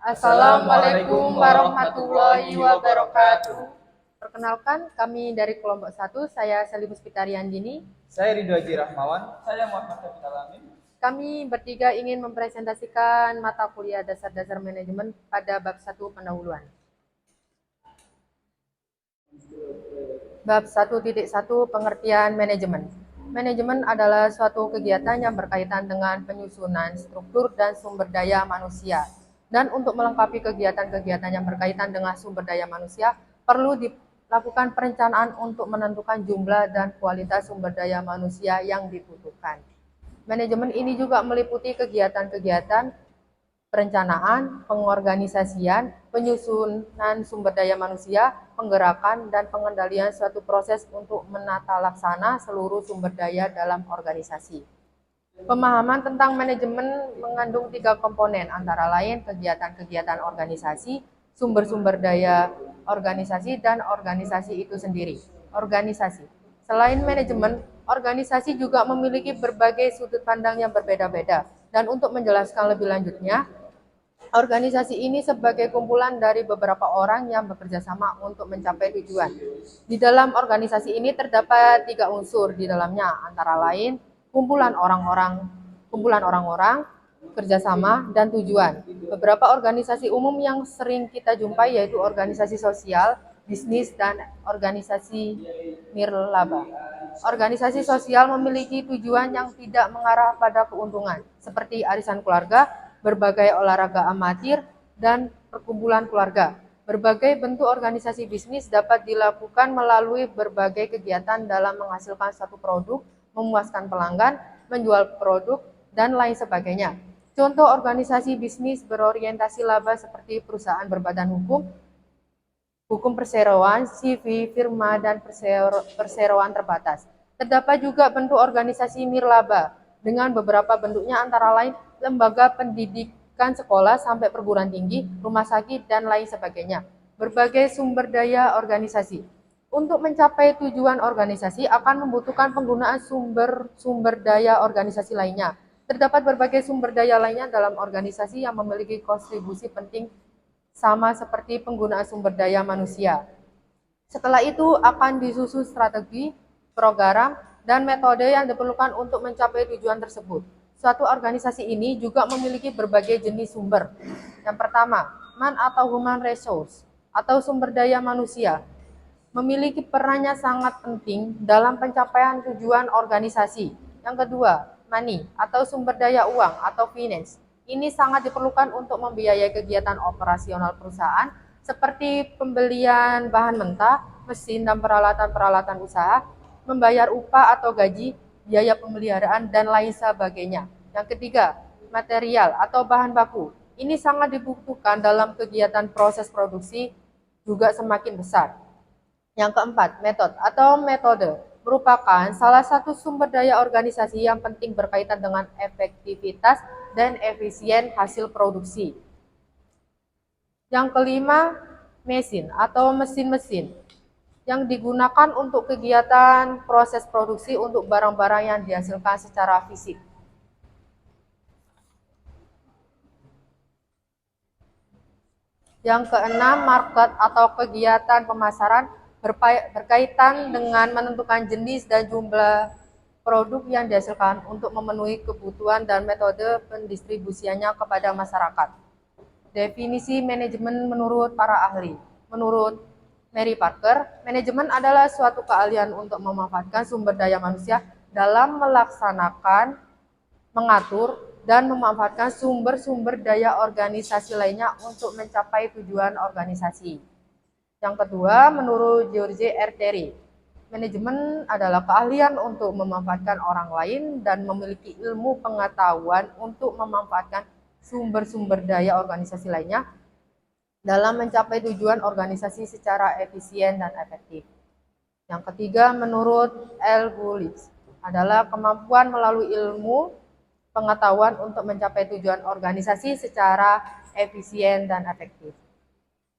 Assalamualaikum warahmatullahi wabarakatuh. Perkenalkan, kami dari kelompok 1, saya Sally Puspitariandini. Saya Ridho Haji Rahmawan. Saya Muhammad Kapital Amin. Kami bertiga ingin mempresentasikan mata kuliah dasar-dasar manajemen pada bab 1 pendahuluan. Bab 1.1 Pengertian manajemen. Manajemen adalah suatu kegiatan yang berkaitan dengan penyusunan struktur dan sumber daya manusia. Dan untuk melengkapi kegiatan-kegiatan yang berkaitan dengan sumber daya manusia, perlu dilakukan perencanaan untuk menentukan jumlah dan kualitas sumber daya manusia yang dibutuhkan. Manajemen ini juga meliputi kegiatan-kegiatan perencanaan, pengorganisasian, penyusunan sumber daya manusia, penggerakan, dan pengendalian suatu proses untuk menata laksana seluruh sumber daya dalam organisasi. Pemahaman tentang manajemen mengandung 3 komponen, antara lain kegiatan-kegiatan organisasi, sumber-sumber daya organisasi, dan organisasi itu sendiri. Organisasi. Selain manajemen, organisasi juga memiliki berbagai sudut pandang yang berbeda-beda. Dan untuk menjelaskan lebih lanjutnya, organisasi ini sebagai kumpulan dari beberapa orang yang bekerja sama untuk mencapai tujuan. Di dalam organisasi ini terdapat 3 unsur di dalamnya, antara lain kumpulan orang-orang, kerjasama, dan tujuan. Beberapa organisasi umum yang sering kita jumpai yaitu organisasi sosial, bisnis, dan organisasi nirlaba. Organisasi sosial memiliki tujuan yang tidak mengarah pada keuntungan, seperti arisan keluarga, berbagai olahraga amatir, dan perkumpulan keluarga. Berbagai bentuk organisasi bisnis dapat dilakukan melalui berbagai kegiatan dalam menghasilkan satu produk, memuaskan pelanggan, menjual produk, dan lain sebagainya. Contoh organisasi bisnis berorientasi laba seperti perusahaan berbadan hukum perseroan, CV, firma, dan perseroan terbatas. Terdapat juga bentuk organisasi nirlaba, dengan beberapa bentuknya antara lain lembaga pendidikan sekolah sampai perguruan tinggi, rumah sakit, dan lain sebagainya. Berbagai sumber daya organisasi. Untuk mencapai tujuan organisasi akan membutuhkan penggunaan sumber daya organisasi lainnya. Terdapat berbagai sumber daya lainnya dalam organisasi yang memiliki kontribusi penting sama seperti penggunaan sumber daya manusia. Setelah itu akan disusun strategi, program, dan metode yang diperlukan untuk mencapai tujuan tersebut. Suatu organisasi ini juga memiliki berbagai jenis sumber. Yang pertama, man atau human resource atau sumber daya manusia memiliki perannya sangat penting dalam pencapaian tujuan organisasi. Yang kedua, money atau sumber daya uang atau finance. Ini sangat diperlukan untuk membiayai kegiatan operasional perusahaan seperti pembelian bahan mentah, mesin, dan peralatan-peralatan usaha, membayar upah atau gaji, biaya pemeliharaan, dan lain sebagainya. Yang ketiga, material atau bahan baku. Ini sangat dibutuhkan dalam kegiatan proses produksi juga semakin besar. Yang keempat, metode merupakan salah satu sumber daya organisasi yang penting berkaitan dengan efektivitas dan efisien hasil produksi. Yang kelima, mesin atau mesin-mesin yang digunakan untuk kegiatan proses produksi untuk barang-barang yang dihasilkan secara fisik. Yang keenam, market atau kegiatan pemasaran berkaitan dengan menentukan jenis dan jumlah produk yang dihasilkan untuk memenuhi kebutuhan dan metode pendistribusiannya kepada masyarakat. Definisi manajemen menurut para ahli. Menurut Mary Parker, manajemen adalah suatu keahlian untuk memanfaatkan sumber daya manusia dalam melaksanakan, mengatur, dan memanfaatkan sumber-sumber daya organisasi lainnya untuk mencapai tujuan organisasi. Yang kedua, menurut George R. Terry, manajemen adalah keahlian untuk memanfaatkan orang lain dan memiliki ilmu pengetahuan untuk memanfaatkan sumber-sumber daya organisasi lainnya dalam mencapai tujuan organisasi secara efisien dan efektif. Yang ketiga, menurut L. Bullitt, adalah kemampuan melalui ilmu pengetahuan untuk mencapai tujuan organisasi secara efisien dan efektif.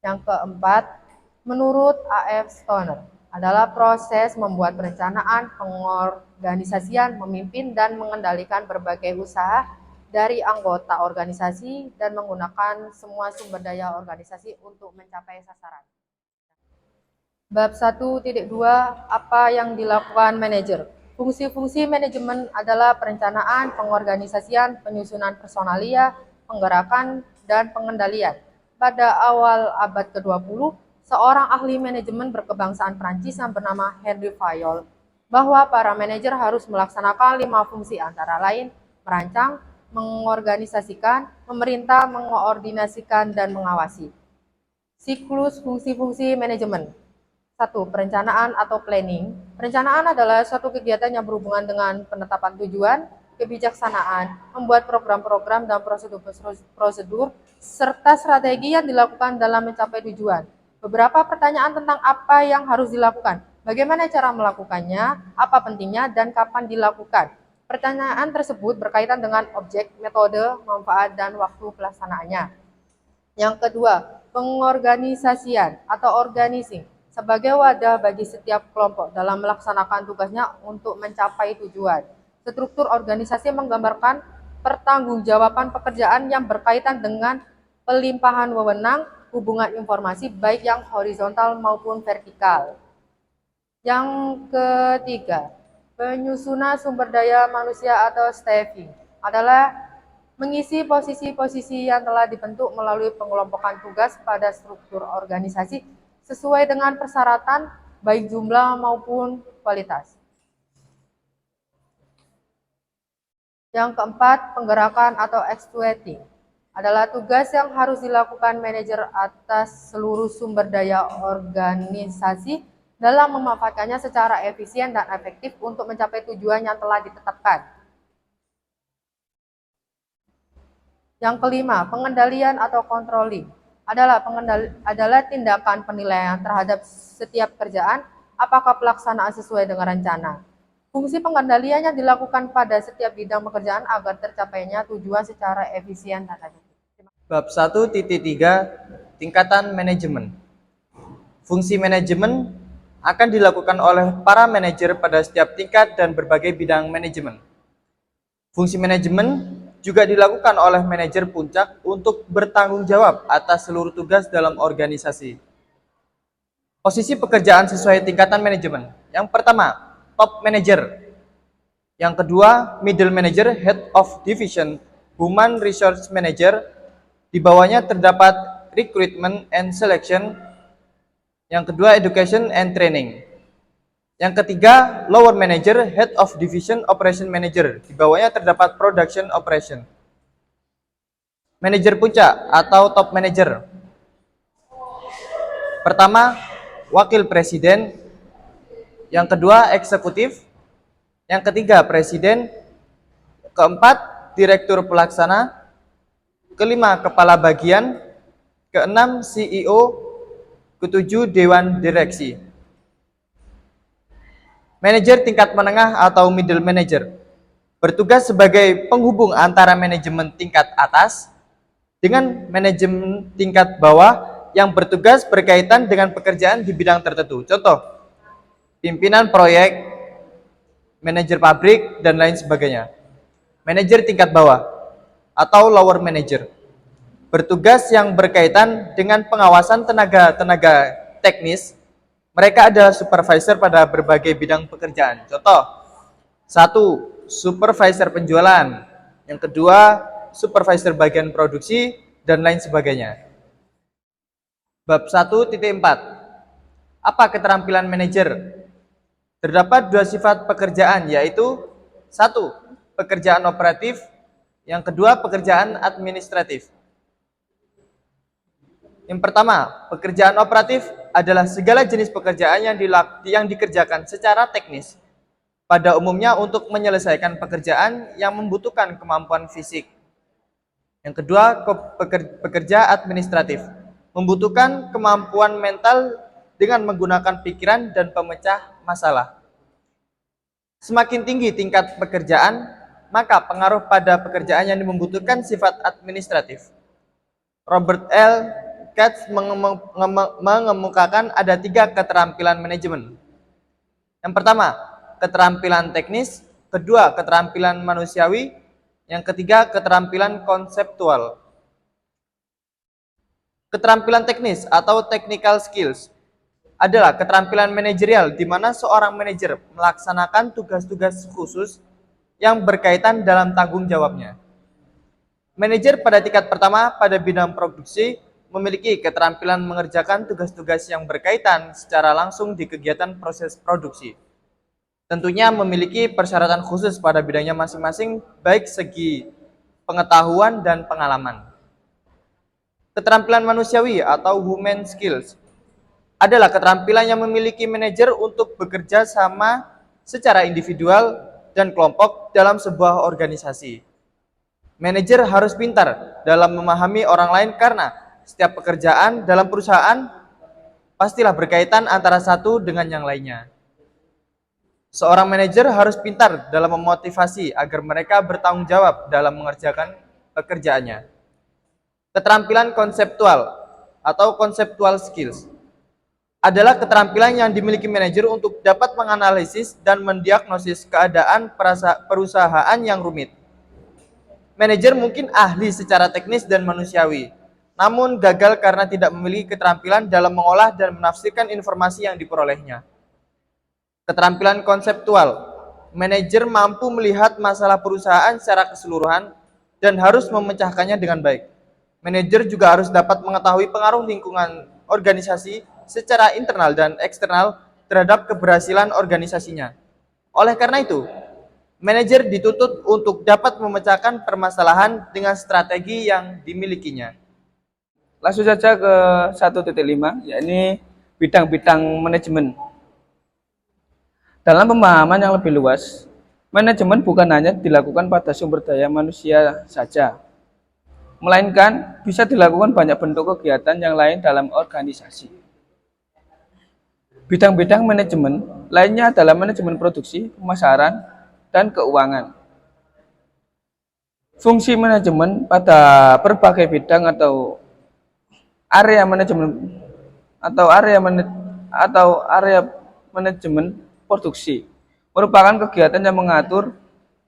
Yang keempat, menurut A.F. Stoner, adalah proses membuat perencanaan, pengorganisasian, memimpin, dan mengendalikan berbagai usaha dari anggota organisasi dan menggunakan semua sumber daya organisasi untuk mencapai sasaran. Bab 1.2 Apa yang dilakukan manajer? Fungsi-fungsi manajemen adalah perencanaan, pengorganisasian, penyusunan personalia, penggerakan, dan pengendalian. Pada awal abad ke-20, seorang ahli manajemen berkebangsaan Prancis yang bernama Henri Fayol bahwa para manajer harus melaksanakan 5 fungsi antara lain merancang, mengorganisasikan, memerintah, mengoordinasikan, dan mengawasi. Siklus fungsi-fungsi manajemen. 1. Perencanaan atau planning. Perencanaan adalah suatu kegiatan yang berhubungan dengan penetapan tujuan, kebijaksanaan, membuat program-program dan prosedur, serta strategi yang dilakukan dalam mencapai tujuan. Beberapa pertanyaan tentang apa yang harus dilakukan, bagaimana cara melakukannya, apa pentingnya, dan kapan dilakukan. Pertanyaan tersebut berkaitan dengan objek, metode, manfaat, dan waktu pelaksanaannya. Yang kedua, pengorganisasian atau organizing sebagai wadah bagi setiap kelompok dalam melaksanakan tugasnya untuk mencapai tujuan. Struktur organisasi menggambarkan pertanggungjawaban pekerjaan yang berkaitan dengan pelimpahan wewenang, hubungan informasi baik yang horizontal maupun vertikal. Yang ketiga, penyusunan sumber daya manusia atau staffing adalah mengisi posisi-posisi yang telah dibentuk melalui pengelompokan tugas pada struktur organisasi sesuai dengan persyaratan baik jumlah maupun kualitas. Yang keempat, penggerakan atau actuating adalah tugas yang harus dilakukan manajer atas seluruh sumber daya organisasi dalam memanfaatkannya secara efisien dan efektif untuk mencapai tujuan yang telah ditetapkan. Yang kelima, pengendalian atau controlling adalah tindakan penilaian terhadap setiap kerjaan apakah pelaksanaan sesuai dengan rencana. Fungsi pengendalian yang dilakukan pada setiap bidang pekerjaan agar tercapainya tujuan secara efisien dan efektif. Bab 1.3 Tingkatan manajemen. Fungsi manajemen akan dilakukan oleh para manajer pada setiap tingkat dan berbagai bidang manajemen. Fungsi manajemen juga dilakukan oleh manajer puncak untuk bertanggung jawab atas seluruh tugas dalam organisasi. Posisi pekerjaan sesuai tingkatan manajemen. Yang pertama, top manager. Yang kedua, middle manager, head of division, human resource manager. Di bawahnya terdapat recruitment and selection. Yang kedua, education and training. Yang ketiga, lower manager, head of division, operation manager. Di bawahnya terdapat production operation. Manajer puncak atau top manager. Pertama, wakil presiden. Yang kedua, eksekutif. Yang ketiga, presiden. Keempat, direktur pelaksana. Kelima, kepala bagian. Keenam, CEO. Ketujuh, dewan direksi. Manajer tingkat menengah atau middle manager bertugas sebagai penghubung antara manajemen tingkat atas dengan manajemen tingkat bawah yang bertugas berkaitan dengan pekerjaan di bidang tertentu. Contoh, pimpinan proyek, manajer pabrik, dan lain sebagainya. Manajer tingkat bawah atau lower manager bertugas yang berkaitan dengan pengawasan tenaga teknis. Mereka adalah supervisor pada berbagai bidang pekerjaan. Contoh, 1. Supervisor penjualan. Yang kedua, supervisor bagian produksi, dan lain sebagainya. Bab 1.4 Apa keterampilan manajer? Terdapat 2 sifat pekerjaan, yaitu 1. Pekerjaan operatif. Yang kedua, pekerjaan administratif. Yang pertama, pekerjaan operatif adalah segala jenis pekerjaan yang dikerjakan secara teknis, pada umumnya untuk menyelesaikan pekerjaan yang membutuhkan kemampuan fisik. Yang kedua, pekerja administratif, membutuhkan kemampuan mental dengan menggunakan pikiran dan pemecah masalah. Semakin tinggi tingkat pekerjaan, maka pengaruh pada pekerjaan yang membutuhkan sifat administratif. Robert L. Katz mengemukakan ada 3 keterampilan manajemen. Yang pertama, keterampilan teknis. Kedua, keterampilan manusiawi. Yang ketiga, keterampilan konseptual. Keterampilan teknis atau technical skills adalah keterampilan manajerial di mana seorang manajer melaksanakan tugas-tugas khusus yang berkaitan dalam tanggung jawabnya. Manajer pada tingkat pertama pada bidang produksi memiliki keterampilan mengerjakan tugas-tugas yang berkaitan secara langsung di kegiatan proses produksi. Tentunya memiliki persyaratan khusus pada bidangnya masing-masing, baik segi pengetahuan dan pengalaman. Keterampilan manusiawi atau human skills adalah keterampilan yang memiliki manajer untuk bekerja sama secara individual dan kelompok dalam sebuah organisasi. Manajer harus pintar dalam memahami orang lain karena setiap pekerjaan dalam perusahaan pastilah berkaitan antara satu dengan yang lainnya. Seorang manajer harus pintar dalam memotivasi agar mereka bertanggung jawab dalam mengerjakan pekerjaannya. Keterampilan konseptual atau conceptual skills adalah keterampilan yang dimiliki manajer untuk dapat menganalisis dan mendiagnosis keadaan perusahaan yang rumit. Manajer mungkin ahli secara teknis dan manusiawi, namun gagal karena tidak memiliki keterampilan dalam mengolah dan menafsirkan informasi yang diperolehnya. Keterampilan konseptual, manajer mampu melihat masalah perusahaan secara keseluruhan dan harus memecahkannya dengan baik. Manajer juga harus dapat mengetahui pengaruh lingkungan organisasi secara internal dan eksternal terhadap keberhasilan organisasinya. Oleh karena itu, manajer dituntut untuk dapat memecahkan permasalahan dengan strategi yang dimilikinya. Langsung saja ke 1.5, yakni bidang-bidang manajemen. Dalam pemahaman yang lebih luas, manajemen bukan hanya dilakukan pada sumber daya manusia saja, melainkan bisa dilakukan banyak bentuk kegiatan yang lain dalam organisasi. Bidang-bidang manajemen lainnya adalah manajemen produksi, pemasaran, dan keuangan. Fungsi manajemen pada berbagai bidang atau area manajemen manajemen produksi merupakan kegiatan yang mengatur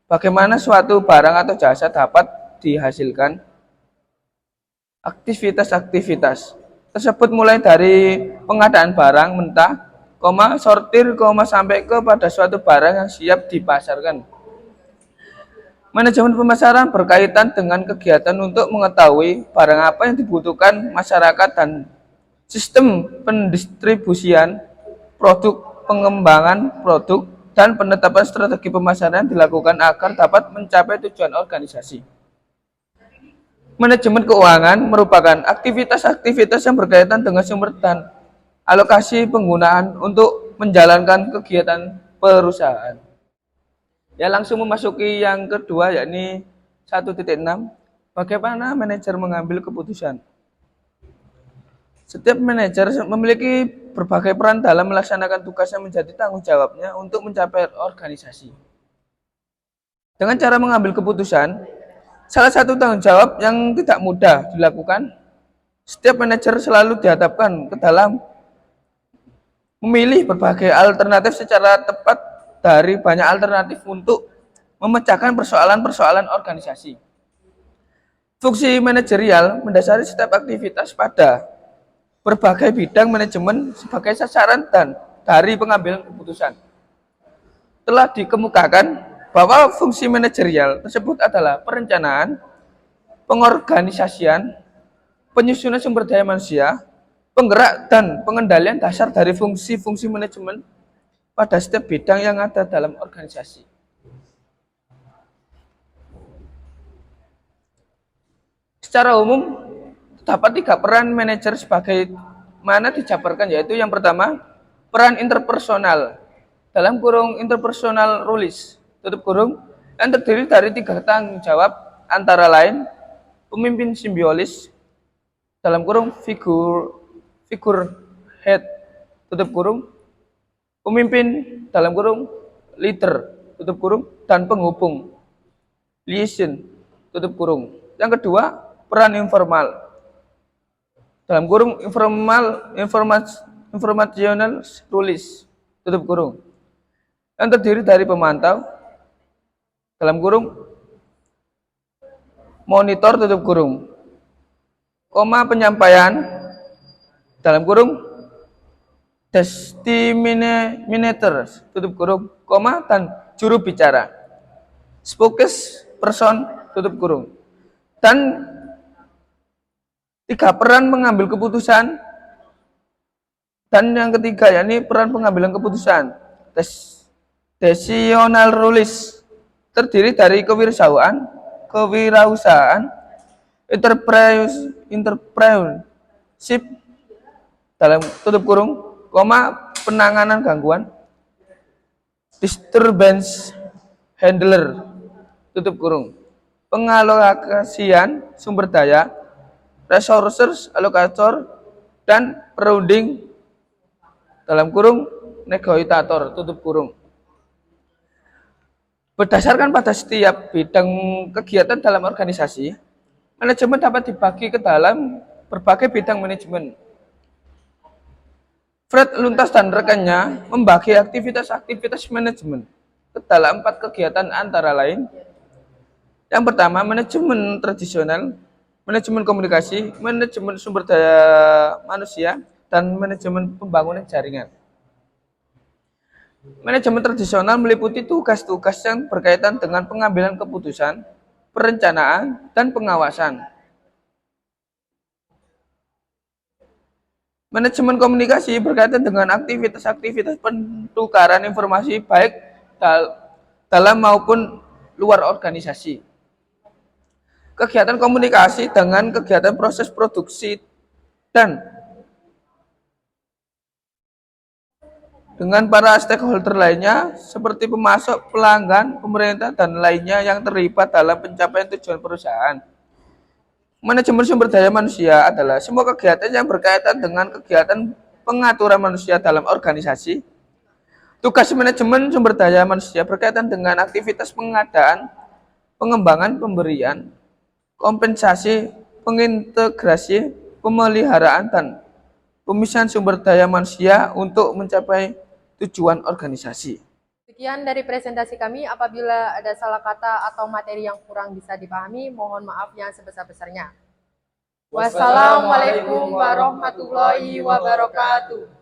bagaimana suatu barang atau jasa dapat dihasilkan. Aktivitas-aktivitas tersebut mulai dari pengadaan barang mentah, sortir, sampai kepada suatu barang yang siap dipasarkan. Manajemen pemasaran berkaitan dengan kegiatan untuk mengetahui barang apa yang dibutuhkan masyarakat dan sistem pendistribusian produk, pengembangan produk, dan penetapan strategi pemasaran dilakukan agar dapat mencapai tujuan organisasi. Manajemen keuangan merupakan aktivitas-aktivitas yang berkaitan dengan sumber dan alokasi penggunaan untuk menjalankan kegiatan perusahaan. Ya, langsung memasuki yang kedua, yakni 1.6, bagaimana manajer mengambil keputusan. Setiap manajer memiliki berbagai peran dalam melaksanakan tugas yang menjadi tanggung jawabnya untuk mencapai organisasi. Dengan cara mengambil keputusan, salah satu tanggung jawab yang tidak mudah dilakukan, setiap manajer selalu dihadapkan ke dalam memilih berbagai alternatif secara tepat dari banyak alternatif untuk memecahkan persoalan-persoalan organisasi. Fungsi manajerial mendasari setiap aktivitas pada berbagai bidang manajemen sebagai sasaran dan dari pengambilan keputusan. Telah dikemukakan bahwa fungsi manajerial tersebut adalah perencanaan, pengorganisasian, penyusunan sumber daya manusia, penggerak dan pengendalian dasar dari fungsi-fungsi manajemen pada setiap bidang yang ada dalam organisasi. Secara umum, terdapat 3 peran manajer sebagai mana dijabarkan, yaitu yang pertama, peran interpersonal, dalam kurung interpersonal roles, tutup kurung, yang terdiri dari 3 tanggung jawab, antara lain, pemimpin simbiosis, dalam kurung figure head, tutup kurung, pemimpin, dalam kurung, leader, tutup kurung, dan penghubung, liaison, tutup kurung. Yang kedua, peran informal, dalam kurung informational rules, tutup kurung, yang terdiri dari pemantau, dalam kurung monitor tutup kurung, koma penyampaian dalam kurung disseminators tutup kurung, koma dan juru bicara, spokesperson tutup kurung. Dan 3 peran mengambil keputusan, dan yang ketiga yakni peran pengambilan keputusan. Decisional rules terdiri dari kewirausahaan, entrepreneurship dalam tutup kurung, koma penanganan gangguan, disturbance handler tutup kurung, pengalokasian sumber daya, resources allocator, dan perunding dalam kurung negotiator tutup kurung. Berdasarkan pada setiap bidang kegiatan dalam organisasi, manajemen dapat dibagi ke dalam berbagai bidang manajemen. Fred Luntas dan rekannya membagi aktivitas-aktivitas manajemen ke dalam 4 kegiatan antara lain. Yang pertama, manajemen tradisional, manajemen komunikasi, manajemen sumber daya manusia, dan manajemen pembangunan jaringan. Manajemen tradisional meliputi tugas-tugas yang berkaitan dengan pengambilan keputusan, perencanaan, dan pengawasan. Manajemen komunikasi berkaitan dengan aktivitas-aktivitas pertukaran informasi baik dalam maupun luar organisasi. Kegiatan komunikasi dengan kegiatan proses produksi dan dengan para stakeholder lainnya seperti pemasok, pelanggan, pemerintah, dan lainnya yang terlibat dalam pencapaian tujuan perusahaan. Manajemen sumber daya manusia adalah semua kegiatan yang berkaitan dengan kegiatan pengaturan manusia dalam organisasi. Tugas manajemen sumber daya manusia berkaitan dengan aktivitas pengadaan, pengembangan, pemberian, kompensasi, pengintegrasi, pemeliharaan, dan pemisahan sumber daya manusia untuk mencapai tujuan organisasi. Sekian dari presentasi kami. Apabila ada salah kata atau materi yang kurang bisa dipahami, mohon maaf yang sebesar-besarnya. Wassalamualaikum warahmatullahi wabarakatuh.